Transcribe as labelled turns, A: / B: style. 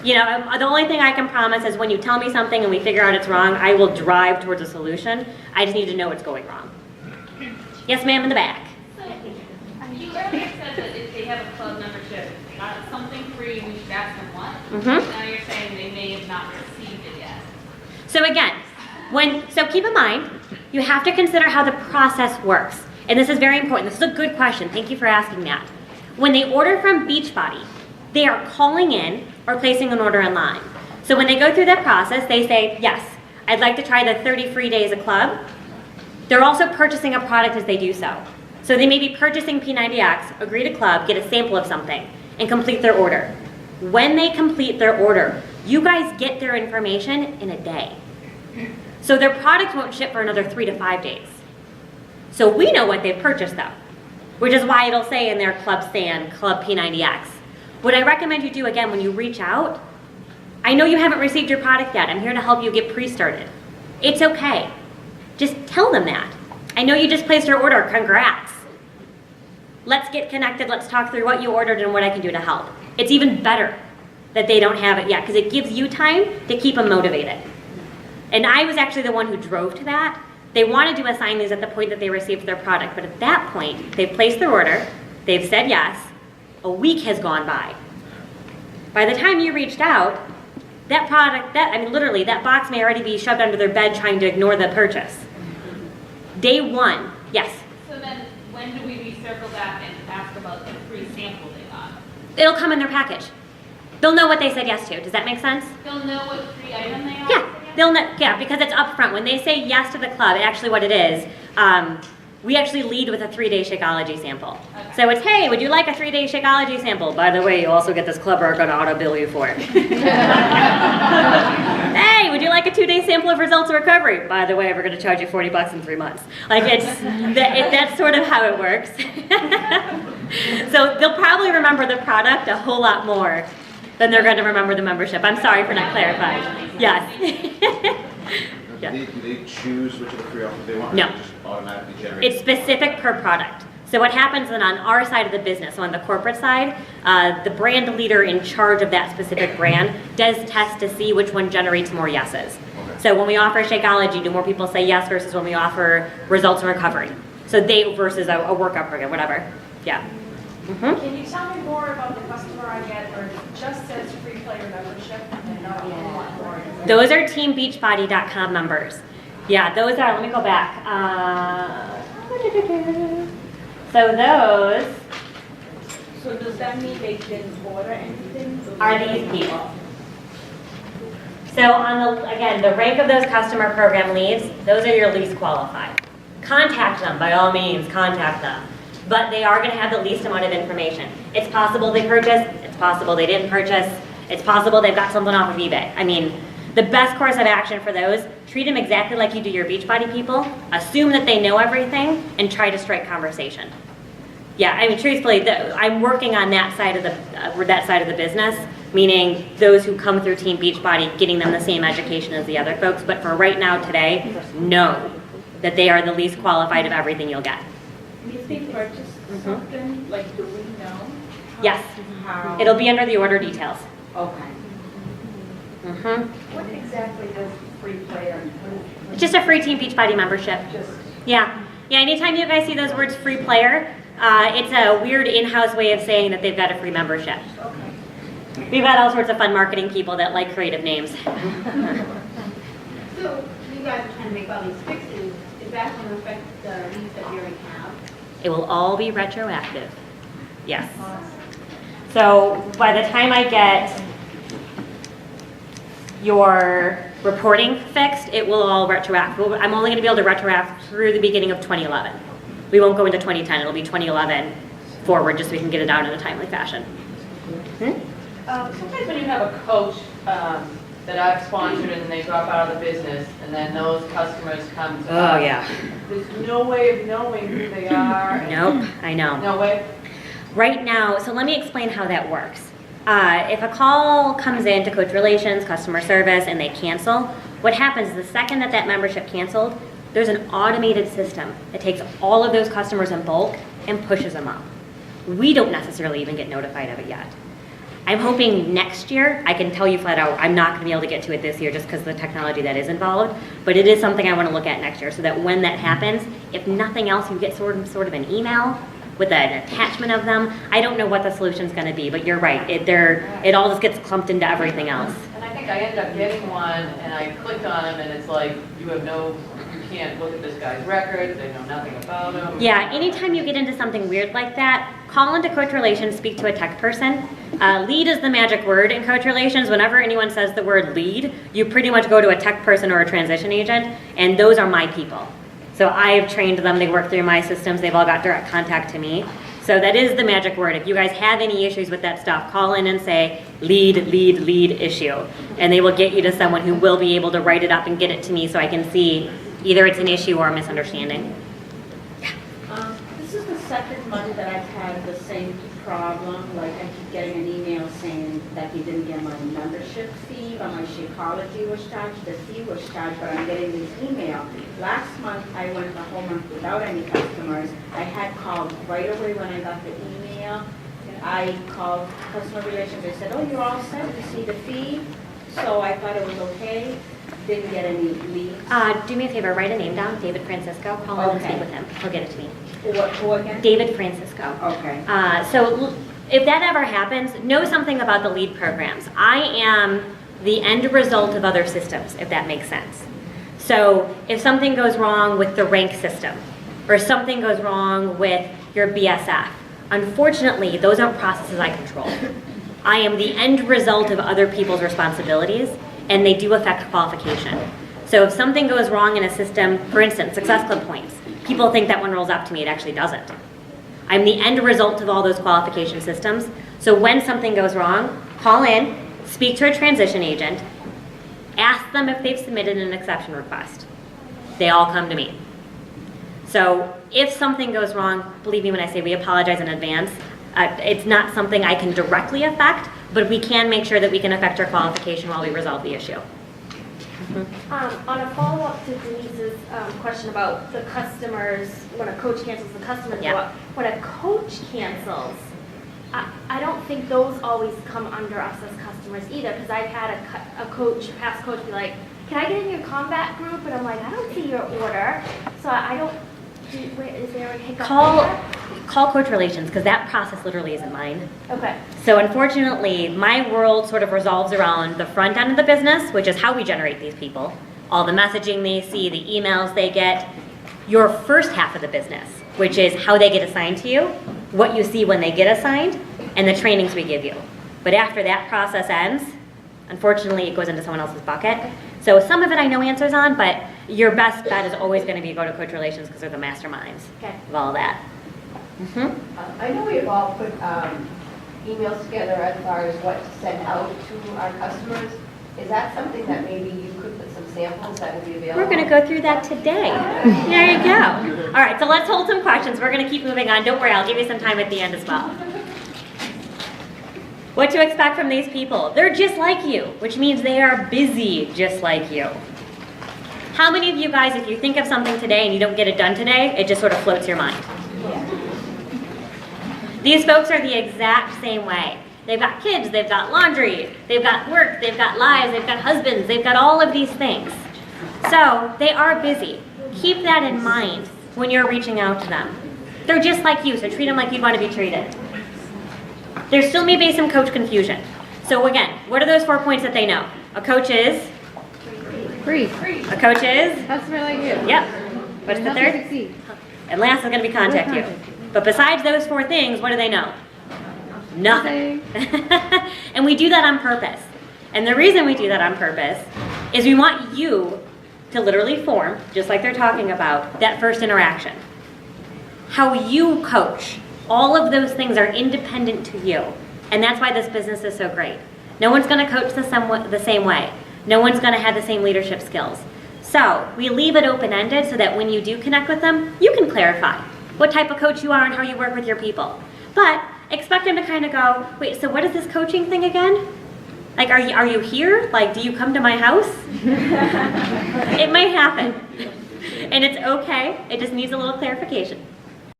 A: You know, the only thing I can promise is when you tell me something and we figure out it's wrong, I will drive towards a solution. I just need to know what's going wrong. Yes, ma'am, in the back.
B: So, you earlier said that if they have a club membership, something free, we should ask them what? Now you're saying they may have not received it yet.
A: So again, so keep in mind, you have to consider how the process works. And this is very important. This is a good question. Thank you for asking that. When they order from Beachbody, they are calling in or placing an order online. So when they go through that process, they say, yes, I'd like to try the 30 free days of club. They're also purchasing a product as they do so. So they may be purchasing P90X, agree to club, get a sample of something, and complete their order. When they complete their order, you guys get their information in a day. So their product won't ship for another 3 to 5 days. So we know what they've purchased though, which is why it'll say in their club stand, Club P90X. What I recommend you do again when you reach out, I know you haven't received your product yet. I'm here to help you get pre-started. It's okay. Just tell them that. I know you just placed your order, congrats. Let's get connected, let's talk through what you ordered and what I can do to help. It's even better that they don't have it yet because it gives you time to keep them motivated. And I was actually the one who drove to that. They wanted to assign these at the point that they received their product, but at that point, they've placed their order, they've said yes, a week has gone by. By the time you reached out, that product, literally, that box may already be shoved under their bed trying to ignore the purchase. Day one, yes?
B: So then, when do we recircle back and ask about the free sample they got?
A: It'll come in their package. They'll know what they said yes to. Does that make sense?
B: They'll know what free item they are?
A: Yeah, they'll know, yeah, because it's upfront. When they say yes to the club, actually what it is, we actually lead with a 3-day Shakeology sample.
B: Okay.
A: So it's, hey, would you like a 3-day Shakeology sample? By the way, you also get this club we're going to auto bill you for it. Hey, would you like a 2-day sample of results of recovery? By the way, we're going to charge you $40 in 3 months. Like that's sort of how it works. So they'll probably remember the product a whole lot more than they're going to remember the membership. I'm sorry for not clarifying. Yes. Yeah.
C: Do they choose which of the free offers they want?
A: No.
C: Or just automatically generate?
A: It's specific per product. So what happens then on our side of the business, so on the corporate side, the brand leader in charge of that specific brand does test to see which one generates more yeses.
C: Okay.
A: So when we offer Shakeology, do more people say yes versus when we offer results in recovery? So they versus a workout program, whatever. Yeah. Mm-hmm.
D: Can you tell me more about the customer I get, or it just says free player membership and not a whole lot more?
A: Those are teambeachbody.com members. Yeah, those are, let me go back. So those
D: So does that mean they didn't order anything?
A: are these people. So on the, again, the rank of those customer program leads, those are your least qualified. Contact them, by all means, contact them. But they are gonna have the least amount of information. It's possible they purchased, it's possible they didn't purchase, it's possible they've got something off of eBay. I mean, the best course of action for those, treat them exactly like you do your Beachbody people, assume that they know everything, and try to strike conversation. Yeah, I mean, truthfully, I'm working on that side of the business, meaning those who come through Team Beachbody, getting them the same education as the other folks. But for right now, today, know that they are the least qualified of everything you'll get.
D: If they purchase something, like, do we know?
A: Yes,
D: How?
A: it'll be under the order details.
D: Okay.
A: Mm-hmm.
D: What exactly does free player?
A: It's just a free Team Beachbody membership.
D: Just
A: Yeah, anytime you guys see those words free player, it's a weird in-house way of saying that they've got a free membership.
D: okay.
A: We've got all sorts of fun marketing people that like creative names.
E: So you guys are trying to make all these fixes. Is that going to affect the leads that you already have?
A: It will all be retroactive. Yes. So by the time I get your reporting fixed, it will all retroact. I'm only going to be able to retroact through the beginning of 2011. We won't go into 2010. It'll be 2011 forward, just so we can get it out in a timely fashion.
F: Sometimes when you have a coach that I've sponsored and they drop out of the business, and then those customers come to us,
A: yeah.
F: there's no way of knowing who they are. and-
A: Nope, I know.
F: No way?
A: Right now, so let me explain how that works. If a call comes in to Coach Relations, customer service, and they cancel, what happens is the second that that membership canceled, there's an automated system that takes all of those customers in bulk and pushes them up. We don't necessarily even get notified of it yet. I'm hoping next year, I can tell you flat out, I'm not going to be able to get to it this year just because of the technology that is involved, but it is something I want to look at next year so that when that happens, if nothing else, you get sort of an email with an attachment of them. I don't know what the solution's going to be, but you're right. It all just gets clumped into everything else.
F: And I think I ended up getting one, and I clicked on them, and it's like, you can't look at this guy's records, they know nothing about him.
A: Yeah, anytime you get into something weird like that, call into Coach Relations, speak to a tech person. Lead is the magic word in Coach Relations. Whenever anyone says the word lead, you pretty much go to a tech person or a transition agent, and those are my people. So I've trained them, they work through my systems, they've all got direct contact to me. So that is the magic word. If you guys have any issues with that stuff, call in and say, lead issue. And they will get you to someone who will be able to write it up and get it to me so I can see either it's an issue or a misunderstanding.
G: This is the second month that I've had the same problem. Like, I keep getting an email saying that he didn't get my membership fee, or my Shakeology was charged, the fee was charged, but I'm getting this email. Last month, I went the whole month without any customers. I had called right away when I got the email. I called customer relations. They said, oh, you're all set, you see the fee. So I thought it was okay. Didn't get any leads.
A: Do me a favor, write a name down, David Francisco. Call in and speak with him. He'll get it to me.
G: Who again?
A: David Francisco.
G: Okay.
A: So if that ever happens, know something about the lead programs. I am the end result of other systems, if that makes sense. So if something goes wrong with the rank system, or something goes wrong with your BSF, unfortunately, those aren't processes I control. I am the end result of other people's responsibilities, and they do affect qualification. So if something goes wrong in a system, for instance, Success Club points, people think that one rolls up to me, it actually doesn't. I'm the end result of all those qualification systems. So when something goes wrong, call in, speak to a transition agent, ask them if they've submitted an exception request. They all come to me. So if something goes wrong, believe me when I say we apologize in advance. It's not something I can directly affect, but we can make sure that we can affect your qualification while we resolve the issue.
H: On a follow-up to Denise's question about the customers, when a coach cancels, the customers go up. When a coach cancels, I don't think those always come under us as customers either, because I've had a past coach be like, can I get in your combat group? And I'm like, I don't see your order, so I don't, is there a hiccup there?
A: Call Coach Relations, because that process literally isn't mine.
H: Okay.
A: So unfortunately, my world sort of revolves around the front end of the business, which is how we generate these people. All the messaging they see, the emails they get. Your first half of the business, which is how they get assigned to you, what you see when they get assigned, and the trainings we give you. But after that process ends, unfortunately, it goes into someone else's bucket. So some of it I know answers on, but your best bet is always going to be go to Coach Relations because they're the masterminds of all that.
I: I know we've all put emails together as far as what to send out to our customers. Is that something that maybe you could put some samples that would be available?
A: We're going to go through that today. There you go. All right, so let's hold some questions. We're going to keep moving on. Don't worry, I'll give you some time at the end as well. What to expect from these people? They're just like you, which means they are busy just like you. How many of you guys, if you think of something today and you don't get it done today, it just sort of floats your mind? These folks are the exact same way. They've got kids, they've got laundry, they've got work, they've got lives, they've got husbands, they've got all of these things. So they are busy. Keep that in mind when you're reaching out to them. They're just like you, so treat them like you'd want to be treated. There still may be some coach confusion. So again, what are those 4 points that they know? A coach is?
E: Free.
A: A coach is?
E: Customer like you.
A: Yep. What's the third?
E: Succeed.
A: And last is going to be contact you. But besides those 4 things, what do they know? Nothing. And we do that on purpose. And the reason we do that on purpose is we want you to literally form, just like they're talking about, that first interaction. How you coach, all of those things are independent to you. And that's why this business is so great. No one's going to coach the same way. No one's going to have the same leadership skills. So we leave it open-ended so that when you do connect with them, you can clarify what type of coach you are and how you work with your people. But expect them to kind of go, wait, so what is this coaching thing again? Like, are you here? Like, do you come to my house? It might happen. And it's okay. It just needs a little clarification.